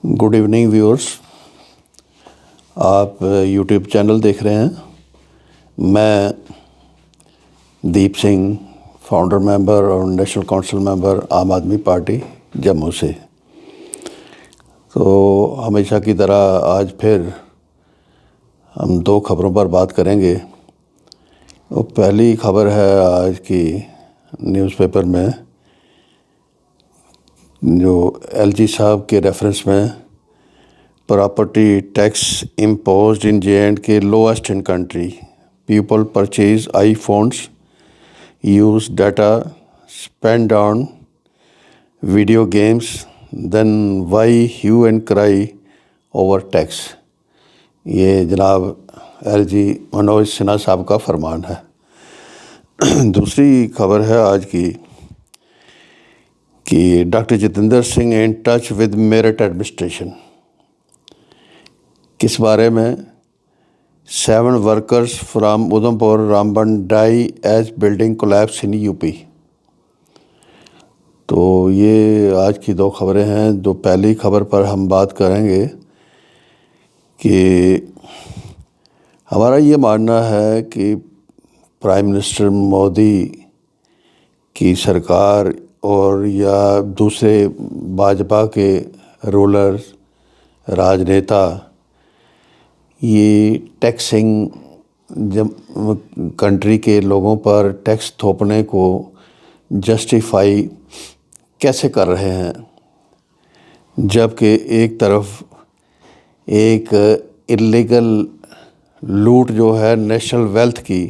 Good evening viewers, آپ YouTube channel دیکھ رہے ہیں۔ میں دیپ سنگھ، فاؤنڈر ممبر اور نیشنل کونسل ممبر عام آدمی پارٹی جموں سے۔ تو ہمیشہ کی طرح آج پھر ہم دو خبروں پر بات کریں گے۔ وہ پہلی خبر ہے آج کی نیوز پیپر میں، جو ایل جی صاحب کے ریفرنس میں property tax imposed in J and K lowest in country, people purchase iPhones, use data spend on video games, then why have and cry over tax. یہ جناب L G Manoj Sinha صاحب کا فرمان ہے۔ دوسری خبر ہے آج کی کہ doctor Jitendra Singh in touch with merit administration. کس بارے میں؟ 7 workers from Udhampur Ramban die as building collapse in U P. تو یہ آج کی دو خبریں ہیں۔ جو پہلی خبر پر ہم بات کریں گے کہ ہمارا یہ ماننا ہے کہ پرائم منسٹر مودی کی سرکار اور یا دوسرے بھاجپا کے رولر راجنیتا یہ ٹیکسنگ کنٹری کے لوگوں پر ٹیکس تھوپنے کو جسٹیفائی کیسے کر رہے ہیں، جبکہ ایک طرف ایک انلیگل لوٹ جو ہے نیشنل ویلتھ کی،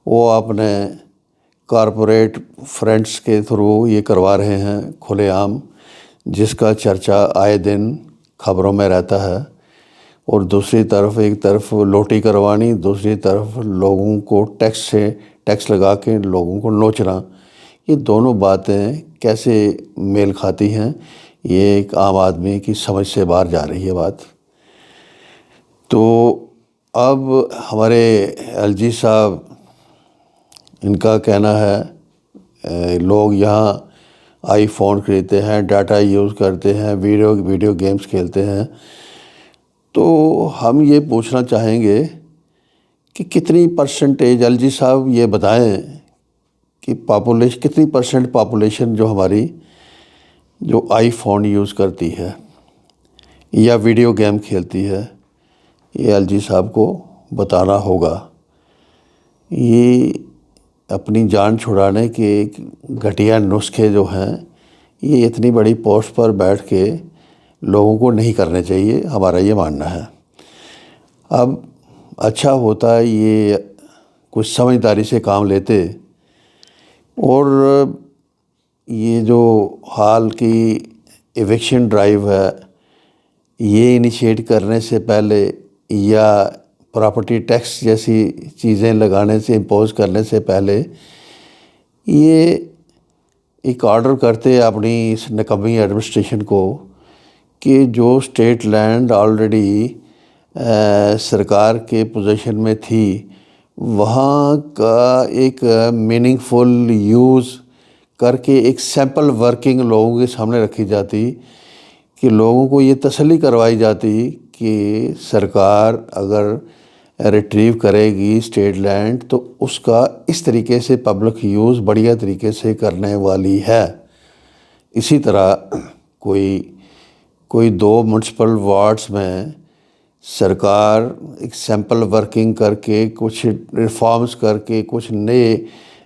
وہ اپنے کارپوریٹ فرینڈس کے تھرو یہ کروا رہے ہیں کھلے عام، جس کا چرچا آئے دن خبروں میں رہتا ہے۔ اور دوسری طرف ایک طرف لوٹی کروانی، دوسری طرف لوگوں کو ٹیکس لگا کے لوگوں کو نوچنا، یہ دونوں باتیں کیسے میل کھاتی ہیں؟ یہ ایک عام آدمی کی سمجھ سے باہر جا رہی ہے بات۔ تو اب ہمارے ایل جی صاحب، ان کا کہنا ہے لوگ یہاں آئی فون خریدتے ہیں، ڈاٹا یوز کرتے ہیں، ویڈیو گیمز کھیلتے ہیں۔ تو ہم یہ پوچھنا چاہیں گے کہ کتنی پرسنٹیج، ایل جی صاحب یہ بتائیں کہ کتنی پرسنٹ پاپولیشن جو ہماری جو آئی فون یوز کرتی ہے یا ویڈیو گیم کھیلتی ہے، یہ ایل جی صاحب کو بتانا ہوگا۔ یہ اپنی جان چھڑانے کے گھٹیا نسخے جو ہیں، یہ اتنی بڑی پوسٹ پر بیٹھ کے لوگوں کو نہیں کرنے چاہیے، ہمارا یہ ماننا ہے۔ اب اچھا ہوتا ہے یہ کچھ سمجھداری سے کام لیتے، اور یہ جو حال کی ایوکشن ڈرائیو ہے، یہ انیشیٹ کرنے سے پہلے یا پراپرٹی ٹیکس جیسی چیزیں لگانے سے، امپوز کرنے سے پہلے، یہ ایک آرڈر کرتے اپنی اس نکمی ایڈمنسٹریشن کو کہ جو اسٹیٹ لینڈ آلریڈی سرکار کے پوزیشن میں تھی، وہاں کا ایک میننگ فل یوز کر کے ایک سیمپل ورکنگ لوگوں کے سامنے رکھی جاتی، کہ لوگوں کو یہ تسلی کروائی جاتی کہ سرکار اگر ریٹریو کرے گی اسٹیٹ لینڈ تو اس کا اس طریقے سے پبلک یوز بڑھیا طریقے سے کرنے والی ہے۔ اسی طرح کوئی 2 میونسپل وارڈز میں سرکار ایک سیمپل ورکنگ کر کے، کچھ ریفارمز کر کے، کچھ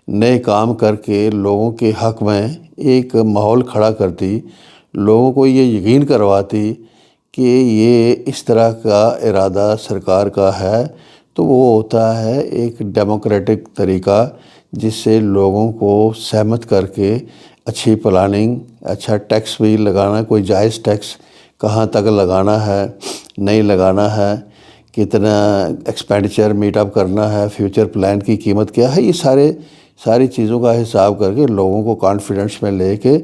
نئے کام کر کے لوگوں کے حق میں ایک ماحول کھڑا کرتی، لوگوں کو یہ یقین کرواتی کہ یہ اس طرح کا ارادہ سرکار کا ہے، تو وہ ہوتا ہے ایک ڈیموکریٹک طریقہ، جس سے لوگوں کو سہمت کر کے اچھی پلاننگ، اچھا ٹیکس بھی لگانا، کوئی جائز ٹیکس کہاں تک لگانا ہے، نہیں لگانا ہے، کتنا ایکسپینڈیچر میٹ اپ کرنا ہے، فیوچر پلان کی قیمت کیا ہے، یہ ساری چیزوں کا حساب کر کے لوگوں کو کانفیڈنس میں لے کے۔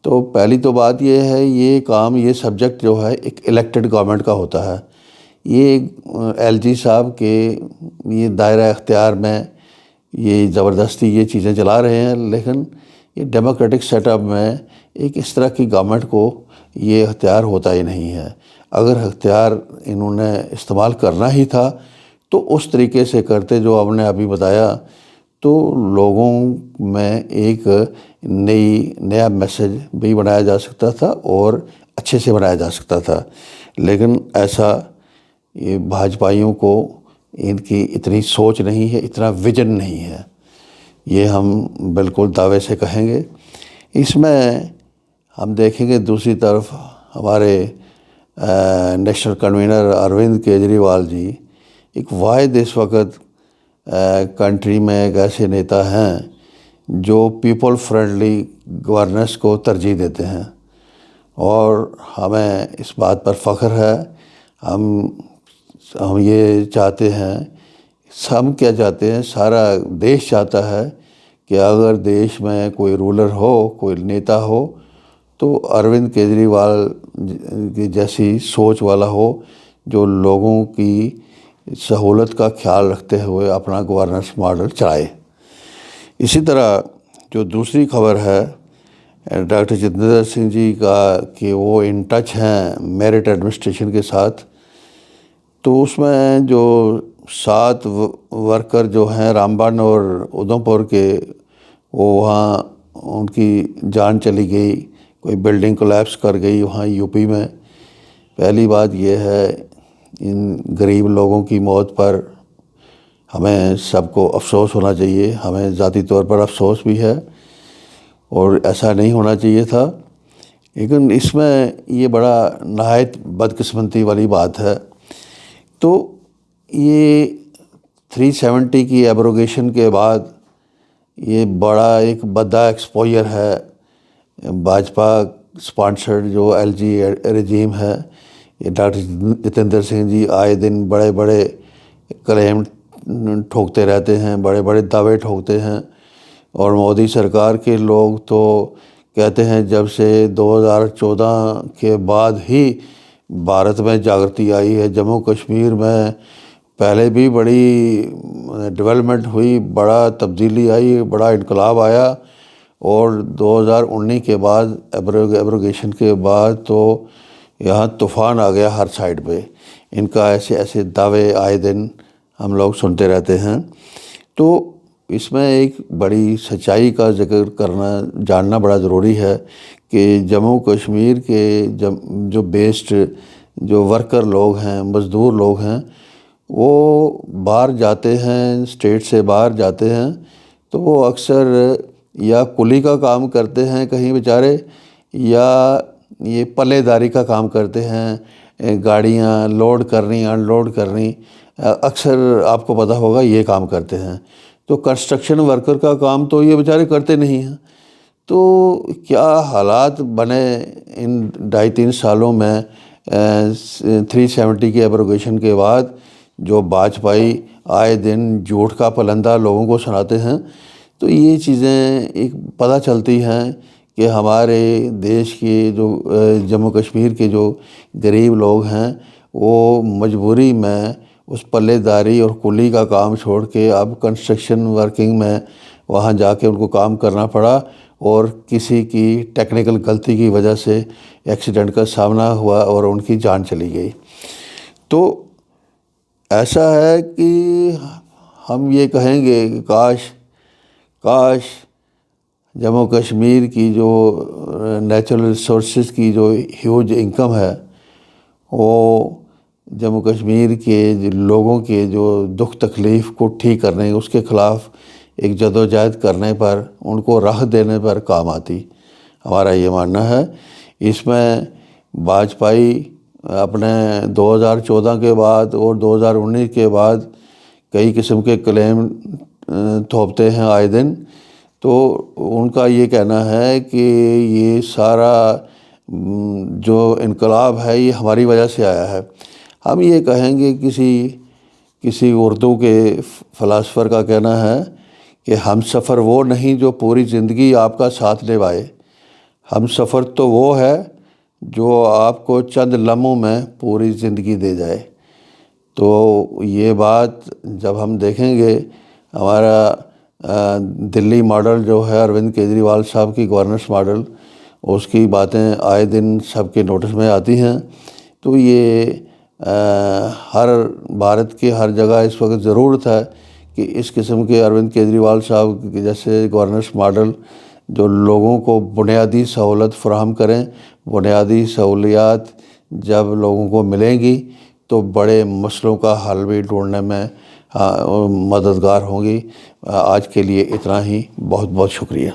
تو پہلی تو بات یہ ہے، یہ کام، یہ سبجیکٹ جو ہے ایک الیکٹڈ گورنمنٹ کا ہوتا ہے۔ یہ ایل جی صاحب کے یہ دائرہ اختیار میں یہ زبردستی یہ چیزیں چلا رہے ہیں، لیکن یہ ڈیموکریٹک سیٹ اپ میں ایک اس طرح کی گورنمنٹ کو یہ اختیار ہوتا ہی نہیں ہے۔ اگر اختیار انہوں نے استعمال کرنا ہی تھا تو اس طریقے سے کرتے جو آپ نے ابھی بتایا، تو لوگوں میں ایک نیا میسج بھی بنایا جا سکتا تھا اور اچھے سے بنایا جا سکتا تھا۔ لیکن ایسا یہ بھاجپائیوں کو ان کی اتنی سوچ نہیں ہے، اتنا ویژن نہیں ہے، یہ ہم بالکل دعوے سے کہیں گے۔ اس میں ہم دیکھیں گے دوسری طرف ہمارے نیشنل کنوینر اروند کیجریوال جی ایک واحد اس وقت کنٹری میں ایک ایسے نیتا ہیں جو پیپل فرینڈلی گورننس کو ترجیح دیتے ہیں، اور ہمیں اس بات پر فخر ہے۔ ہم یہ چاہتے ہیں، ہم کیا چاہتے ہیں، سارا دیش چاہتا ہے کہ اگر دیش میں کوئی رولر ہو، کوئی نیتا ہو، تو اروند کیجریوال کی جیسی سوچ والا ہو، جو لوگوں کی سہولت کا خیال رکھتے ہوئے اپنا گورننس ماڈل چلائے۔ اسی طرح جو دوسری خبر ہے ڈاکٹر جتیندر سنگھ جی کا کہ وہ ان ٹچ ہیں میرٹ ایڈمنسٹریشن کے ساتھ، تو اس میں جو 7 ورکر جو ہیں رامبن اور ادھم پور کے، وہ وہاں ان کی جان چلی گئی، کوئی بلڈنگ کولیپس کر گئی وہاں یو پی میں۔ پہلی بات یہ ہے، ان غریب لوگوں کی موت پر ہمیں سب کو افسوس ہونا چاہیے، ہمیں ذاتی طور پر افسوس بھی ہے، اور ایسا نہیں ہونا چاہیے تھا۔ لیکن اس میں یہ بڑا نہایت بدقسمتی والی بات ہے۔ تو یہ 370 کی ایبروگیشن کے بعد یہ بڑا ایک بدا ایکسپوجر ہے بھاجپا سپانسرڈ جو ایل جی رجیم ہے۔ یہ ڈاکٹر جتیندر سنگھ جی آئے دن بڑے بڑے کلیم ٹھوکتے رہتے ہیں، بڑے بڑے دعوے ٹھوکتے ہیں، اور مودی سرکار کے لوگ تو کہتے ہیں جب سے 2014 کے بعد ہی بھارت میں جاگرتی آئی ہے، جموں کشمیر میں پہلے بھی بڑی ڈیولپمنٹ ہوئی، بڑا تبدیلی آئی، بڑا انقلاب آیا، اور 2019 کے بعد ایبروگیشن کے بعد تو یہاں طوفان آ گیا ہر سائڈ پہ۔ ان کا ایسے دعوے آئے دن ہم لوگ سنتے رہتے ہیں۔ تو اس میں ایک بڑی سچائی کا ذکر جاننا بڑا ضروری ہے کہ جموں کشمیر کے جو بیسڈ جو ورکر لوگ ہیں، مزدور لوگ ہیں، وہ باہر جاتے ہیں، اسٹیٹ سے باہر جاتے ہیں، تو وہ اکثر یا کلی کا کام کرتے ہیں کہیں بیچارے، یا یہ پلے داری کا کام کرتے ہیں، گاڑیاں لوڈ کرنی ان لوڈ کرنی، اکثر آپ کو پتہ ہوگا یہ کام کرتے ہیں۔ تو کنسٹرکشن ورکر کا کام تو یہ بیچارے کرتے نہیں ہیں۔ تو کیا حالات بنے ان 2.5-3 سالوں میں 370 کی ایبروگیشن کے بعد، جو بھاجپائی آئے دن جھوٹ کا پلندہ لوگوں کو سناتے ہیں۔ تو یہ چیزیں ایک پتہ چلتی ہیں کہ ہمارے دیش کے جو جموں کشمیر کے جو غریب لوگ ہیں، وہ مجبوری میں اس پلے داری اور کلی کا کام چھوڑ کے اب کنسٹرکشن ورکنگ میں وہاں جا کے ان کو کام کرنا پڑا، اور کسی کی ٹیکنیکل غلطی کی وجہ سے ایکسیڈنٹ کا سامنا ہوا اور ان کی جان چلی گئی۔ تو ایسا ہے کہ ہم یہ کہیں گے کہ کاش جموں کشمیر کی جو نیچرل ریسورسز کی جو ہیوج انکم ہے، وہ جموں کشمیر کے لوگوں کے جو دکھ تکلیف کو ٹھیک کرنے، اس کے خلاف ایک جدوجہد کرنے پر، ان کو راحت دینے پر کام آتی، ہمارا یہ ماننا ہے۔ اس میں بھاجپائی اپنے 2014 کے بعد اور 2019 کے بعد کئی قسم کے کلیم تھوپتے ہیں آئے دن۔ تو ان کا یہ کہنا ہے کہ یہ سارا جو انقلاب ہے یہ ہماری وجہ سے آیا ہے۔ ہم یہ کہیں گے، کسی اردو کے فلاسفر کا کہنا ہے کہ ہم سفر وہ نہیں جو پوری زندگی آپ کا ساتھ نبھائے، ہم سفر تو وہ ہے جو آپ کو چند لمحوں میں پوری زندگی دے جائے۔ تو یہ بات جب ہم دیکھیں گے، ہمارا دلی ماڈل جو ہے اروند کیجریوال صاحب کی گورننس ماڈل، اس کی باتیں آئے دن سب کے نوٹس میں آتی ہیں۔ تو یہ ہر بھارت کے ہر جگہ اس وقت ضرورت ہے کہ اس قسم کے اروند کیجریوال صاحب کے جیسے گورننس ماڈل جو لوگوں کو بنیادی سہولت فراہم کریں۔ بنیادی سہولیات جب لوگوں کو ملیں گی تو بڑے مسئلوں کا حل بھی ڈھونڈنے میں مددگار ہوں گی۔ آج کے لیے اتنا ہی، بہت بہت شکریہ۔